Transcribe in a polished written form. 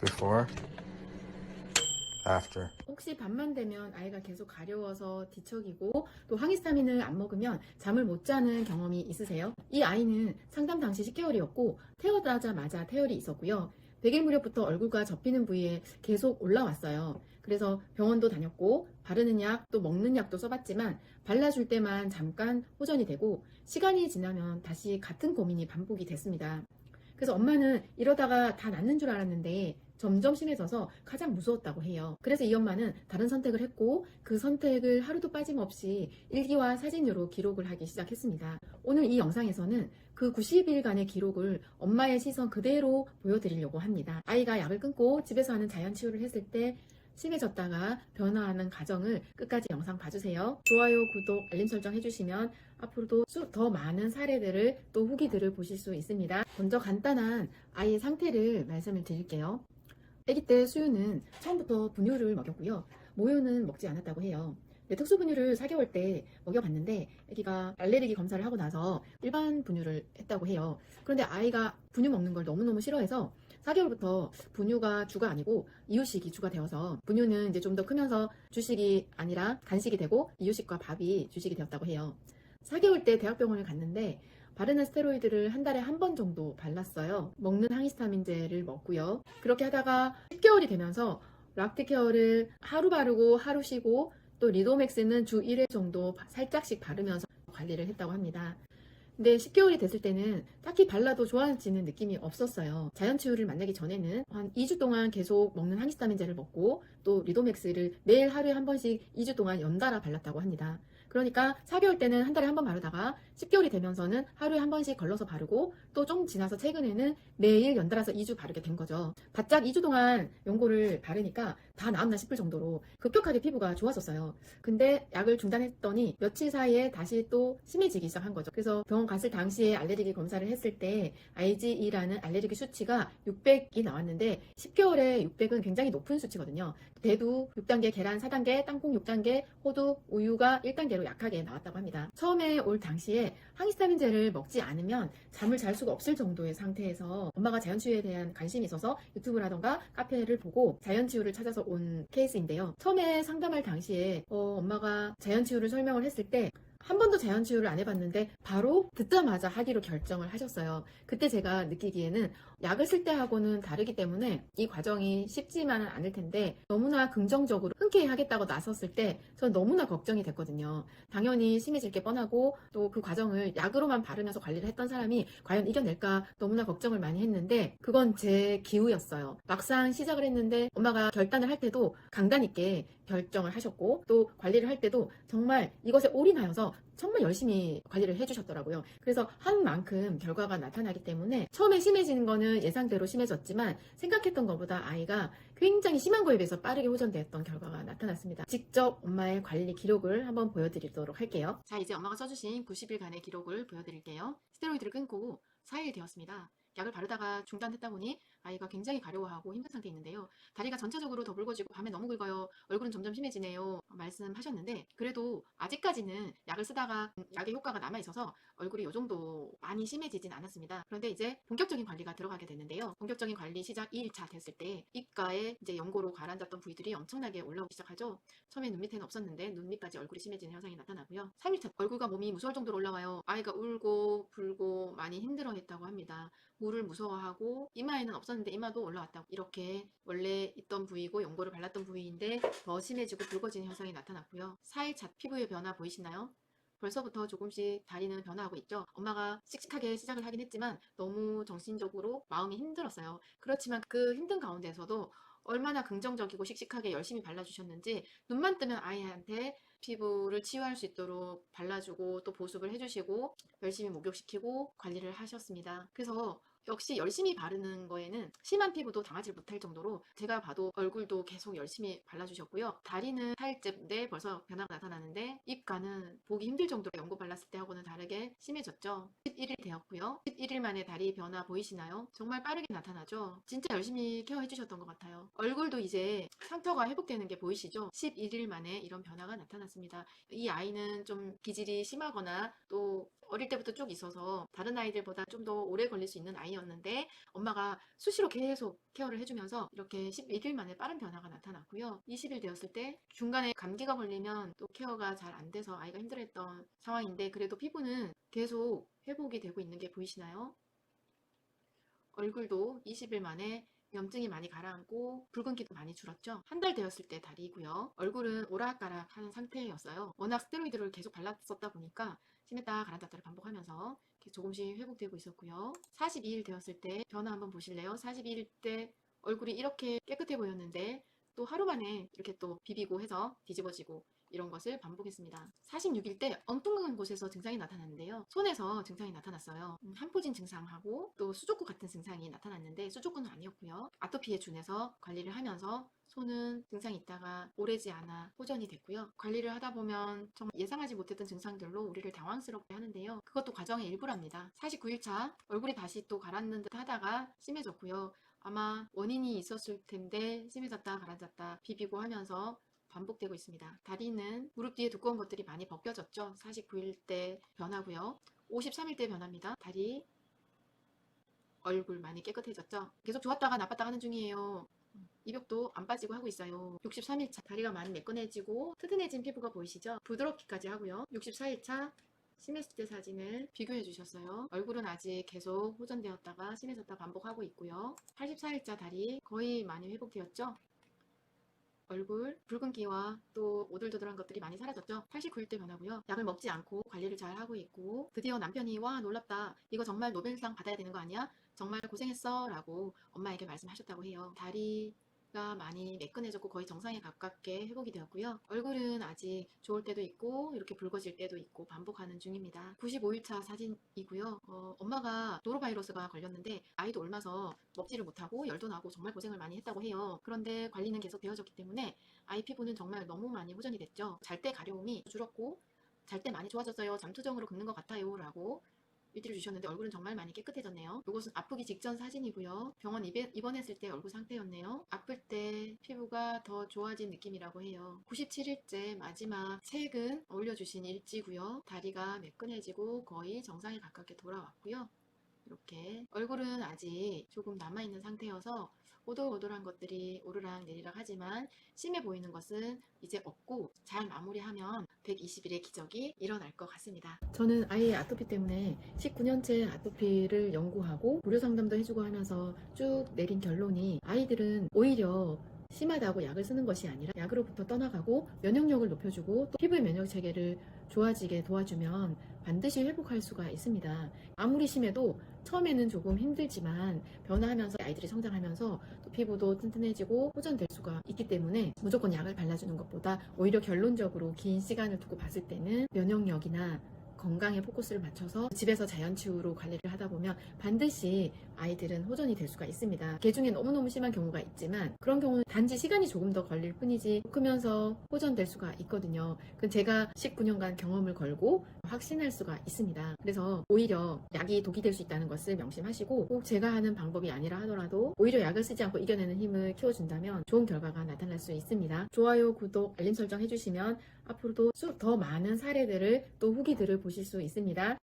Before, after. 혹시 밤만 되면 아이가 계속 가려워서 뒤척이고 또 항히스타민을 안 먹으면 잠을 못 자는 경험이 있으세요? 이 아이는 상담 당시 10개월이었고 태어나자마자 태열이 있었고요. 100일 무렵부터 얼굴과 접히는 부위에 계속 올라왔어요. 그래서 병원도 다녔고 바르는 약 또 먹는 약도 써봤지만 발라줄 때만 잠깐 호전이 되고 시간이 지나면 다시 같은 고민이 반복이 됐습니다. 그래서 엄마는 이러다가 다 낫는 줄 알았는데 점점 심해져서 가장 무서웠다고 해요. 그래서 이 엄마는 다른 선택을 했고 그 선택을 하루도 빠짐없이 일기와 사진으로 기록을 하기 시작했습니다. 오늘 이 영상에서는 그 90일간의 기록을 엄마의 시선 그대로 보여드리려고 합니다. 아이가 약을 끊고 집에서 하는 자연 치유를 했을 때 심해졌다가 변화하는 과정을 끝까지 영상 봐주세요. 좋아요, 구독, 알림 설정 해주시면 앞으로도 더 많은 사례들을 또 후기들을 보실 수 있습니다. 먼저 간단한 아이의 상태를 말씀을 드릴게요. 아기 때 수유는 처음부터 분유를 먹였고요. 모유는 먹지 않았다고 해요. 특수 분유를 4개월 때 먹여봤는데 아기가 알레르기 검사를 하고 나서 일반 분유를 했다고 해요. 그런데 아이가 분유 먹는 걸 너무너무 싫어해서 4개월부터 분유가 주가 아니고 이유식이 주가 되어서 분유는 이제 좀 더 크면서 주식이 아니라 간식이 되고 이유식과 밥이 주식이 되었다고 해요. 4개월 때 대학병원을 갔는데 바르는 스테로이드를 한 달에 한 번 정도 발랐어요. 먹는 항히스타민제를 먹고요. 그렇게 하다가 10개월이 되면서 락티케어를 하루 바르고 하루 쉬고 또 리도맥스는 주 1회 정도 살짝씩 바르면서 관리를 했다고 합니다. 근데 10개월이 됐을 때는 딱히 발라도 좋아지는 느낌이 없었어요. 자연치유를 만나기 전에는 한 2주 동안 계속 먹는 항히스타민제를 먹고 또 리도맥스를 매일 하루에 한 번씩 2주 동안 연달아 발랐다고 합니다. 그러니까 4개월 때는 한 달에 한 번 바르다가 10개월이 되면서는 하루에 한 번씩 걸러서 바르고 또 좀 지나서 최근에는 매일 연달아서 2주 바르게 된 거죠. 바짝 2주 동안 연고를 바르니까 다 나았나 싶을 정도로 급격하게 피부가 좋아졌어요. 근데 약을 중단했더니 며칠 사이에 다시 또 심해지기 시작한 거죠. 그래서 병원 갔을 당시에 알레르기 검사를 했을 때 IgE라는 알레르기 수치가 600이 나왔는데 10개월에 600은 굉장히 높은 수치거든요. 대두 6단계, 계란 4단계, 땅콩 6단계, 호두, 우유가 1단계로 약하게 나왔다고 합니다. 처음에 올 당시에 항히스타민제를 먹지 않으면 잠을 잘 수가 없을 정도의 상태에서 엄마가 자연치유에 대한 관심이 있어서 유튜브라던가 카페를 보고 자연치유를 찾아서 온 케이스인데요. 처음에 상담할 당시에 엄마가 자연치유를 설명을 했을 때 한 번도 자연치유를 안 해봤는데 바로 듣자마자 하기로 결정을 하셨어요. 그때 제가 느끼기에는 약을 쓸 때하고는 다르기 때문에 이 과정이 쉽지만은 않을 텐데 너무나 긍정적으로 흔쾌히 하겠다고 나섰을 때 저는 너무나 걱정이 됐거든요. 당연히 심해질 게 뻔하고 또 그 과정을 약으로만 바르면서 관리를 했던 사람이 과연 이겨낼까 너무나 걱정을 많이 했는데 그건 제 기우였어요. 막상 시작을 했는데 엄마가 결단을 할 때도 강단 있게 결정을 하셨고 또 관리를 할 때도 정말 이것에 올인하여서 정말 열심히 관리를 해주셨더라고요. 그래서 한 만큼 결과가 나타나기 때문에 처음에 심해지는 거는 예상대로 심해졌지만 생각했던 것보다 아이가 굉장히 심한 거에 비해서 빠르게 호전되었던 결과가 나타났습니다. 직접 엄마의 관리 기록을 한번 보여드리도록 할게요. 자, 이제 엄마가 써주신 90일간의 기록을 보여드릴게요. 스테로이드를 끊고 4일 되었습니다. 약을 바르다가 중단했다 보니 아이가 굉장히 가려워하고 힘든 상태에 있는데요. 다리가 전체적으로 더 붉어지고 밤에 너무 긁어요. 얼굴은 점점 심해지네요. 말씀하셨는데 그래도 아직까지는 약을 쓰다가 약의 효과가 남아있어서 얼굴이 이 정도 많이 심해지진 않았습니다. 그런데 이제 본격적인 관리가 들어가게 됐는데요. 본격적인 관리 시작 2일차 됐을 때 입가에 이제 연고로 가라앉았던 부위들이 엄청나게 올라오기 시작하죠. 처음에 눈 밑에는 없었는데 눈 밑까지 얼굴이 심해지는 현상이 나타나고요. 3일차 얼굴과 몸이 무서울 정도로 올라와요. 아이가 울고 불고 많이 힘들어했다고 합니다. 물을 무서워하고 이마에는 없었는데 이마도 올라왔다고 이렇게 원래 있던 부위고 연고를 발랐던 부위인데 더 심해지고 붉어지는 현상이 나타났고요. 4일차 피부의 변화 보이시나요? 벌써부터 조금씩 다리는 변화하고 있죠. 엄마가 씩씩하게 시작을 하긴 했지만 너무 정신적으로 마음이 힘들었어요. 그렇지만 그 힘든 가운데서도 얼마나 긍정적이고 씩씩하게 열심히 발라주셨는지 눈만 뜨면 아이한테 피부를 치유할 수 있도록 발라주고 또 보습을 해주시고 열심히 목욕시키고 관리를 하셨습니다. 그래서 역시 열심히 바르는 거에는 심한 피부도 당하지 못할 정도로 제가 봐도 얼굴도 계속 열심히 발라주셨고요. 다리는 4일째 때 벌써 변화가 나타나는데 입가는 보기 힘들 정도로 연고 발랐을 때하고는 다르게 심해졌죠. 11일 되었고요. 11일 만에 다리 변화 보이시나요? 정말 빠르게 나타나죠. 진짜 열심히 케어해 주셨던 것 같아요. 얼굴도 이제 상처가 회복되는 게 보이시죠? 11일 만에 이런 변화가 나타났습니다. 이 아이는 좀 기질이 심하거나 또 어릴 때부터 쭉 있어서 다른 아이들보다 좀 더 오래 걸릴 수 있는 아이였는데 엄마가 수시로 계속 케어를 해주면서 이렇게 11일 만에 빠른 변화가 나타났고요. 20일 되었을 때 중간에 감기가 걸리면 또 케어가 잘 안 돼서 아이가 힘들었던 상황인데 그래도 피부는 계속 회복이 되고 있는 게 보이시나요? 얼굴도 20일 만에 염증이 많이 가라앉고 붉은기도 많이 줄었죠. 한 달 되었을 때 다리고요. 얼굴은 오락가락하는 상태였어요. 워낙 스테로이드를 계속 발랐었다 보니까 심했다 가라앉았다를 반복하면서 이렇게 조금씩 회복되고 있었고요. 42일 되었을 때 변화 한번 보실래요? 42일 때 얼굴이 이렇게 깨끗해 보였는데 또 하루 만에 이렇게 또 비비고 해서 뒤집어지고 이런 것을 반복했습니다. 46일 때 엉뚱한 곳에서 증상이 나타났는데요. 손에서 증상이 나타났어요. 한포진 증상하고 또 수족구 같은 증상이 나타났는데 수족구는 아니었고요. 아토피에 준해서 관리를 하면서 손은 증상이 있다가 오래지 않아 호전이 됐고요. 관리를 하다 보면 정말 예상하지 못했던 증상들로 우리를 당황스럽게 하는데요. 그것도 과정의 일부랍니다. 49일차 얼굴이 다시 또 가라앉는 듯 하다가 심해졌고요. 아마 원인이 있었을 텐데 심해졌다 가라앉았다 비비고 하면서 반복되고 있습니다. 다리는 무릎 뒤에 두꺼운 것들이 많이 벗겨졌죠. 49일 때 변하고요. 53일 때 변합니다. 다리, 얼굴 많이 깨끗해졌죠. 계속 좋았다가 나빴다 하는 중이에요. 이벽도 안 빠지고 하고 있어요. 63일차 다리가 많이 매끈해지고 튼튼해진 피부가 보이시죠? 부드럽기까지 하고요. 64일차 심했을 때 사진을 비교해 주셨어요. 얼굴은 아직 계속 호전되었다가 심해졌다 반복하고 있고요. 84일차 다리 거의 많이 회복되었죠? 얼굴 붉은기와 또 오돌도돌한 것들이 많이 사라졌죠. 89일 때 변하고요. 약을 먹지 않고 관리를 잘 하고 있고 드디어 남편이 와 놀랍다 이거 정말 노벨상 받아야 되는 거 아니야? 정말 고생했어 라고 엄마에게 말씀하셨다고 해요. 다리가 많이 매끈해졌고 거의 정상에 가깝게 회복이 되었고요. 얼굴은 아직 좋을 때도 있고 이렇게 붉어질 때도 있고 반복하는 중입니다. 95일차 사진이고요. 엄마가 노로바이러스가 걸렸는데 아이도 옮아서 먹지를 못하고 열도 나고 정말 고생을 많이 했다고 해요. 그런데 관리는 계속 되어졌기 때문에 아이 피부는 정말 너무 많이 호전이 됐죠. 잘 때 가려움이 줄었고 잘 때 많이 좋아졌어요. 잠투정으로 긁는 것 같아요 라고 일지를 주셨는데 얼굴은 정말 많이 깨끗해졌네요. 이것은 아프기 직전 사진이고요. 병원 입원했을 때 얼굴 상태였네요. 아플 때 피부가 더 좋아진 느낌이라고 해요. 97일째 마지막 최근 올려주신 일지고요. 다리가 매끈해지고 거의 정상에 가깝게 돌아왔고요. 이렇게 얼굴은 아직 조금 남아있는 상태여서 오돌오돌한 것들이 오르락 내리락 하지만 심해 보이는 것은 이제 없고 잘 마무리하면 120일의 기적이 일어날 것 같습니다. 저는 아이의 아토피 때문에 19년째 아토피를 연구하고 무료 상담도 해주고 하면서 쭉 내린 결론이 아이들은 오히려 심하다고 약을 쓰는 것이 아니라 약으로부터 떠나가고 면역력을 높여주고 또 피부의 면역 체계를 좋아지게 도와주면 반드시 회복할 수가 있습니다. 아무리 심해도 처음에는 조금 힘들지만 변화하면서 아이들이 성장하면서 또 피부도 튼튼해지고 호전될 수가 있기 때문에 무조건 약을 발라주는 것보다 오히려 결론적으로 긴 시간을 두고 봤을 때는 면역력이나 건강에 포커스를 맞춰서 집에서 자연치유로 관리를 하다 보면 반드시 아이들은 호전이 될 수가 있습니다. 개 중에 너무너무 심한 경우가 있지만 그런 경우는 단지 시간이 조금 더 걸릴 뿐이지 크면서 호전될 수가 있거든요. 그건 제가 19년간 경험을 걸고 확신할 수가 있습니다. 그래서 오히려 약이 독이 될 수 있다는 것을 명심하시고 꼭 제가 하는 방법이 아니라 하더라도 오히려 약을 쓰지 않고 이겨내는 힘을 키워준다면 좋은 결과가 나타날 수 있습니다. 좋아요, 구독, 알림 설정 해주시면 앞으로도 더 많은 사례들을 또 후기들을 보실 수 있습니다.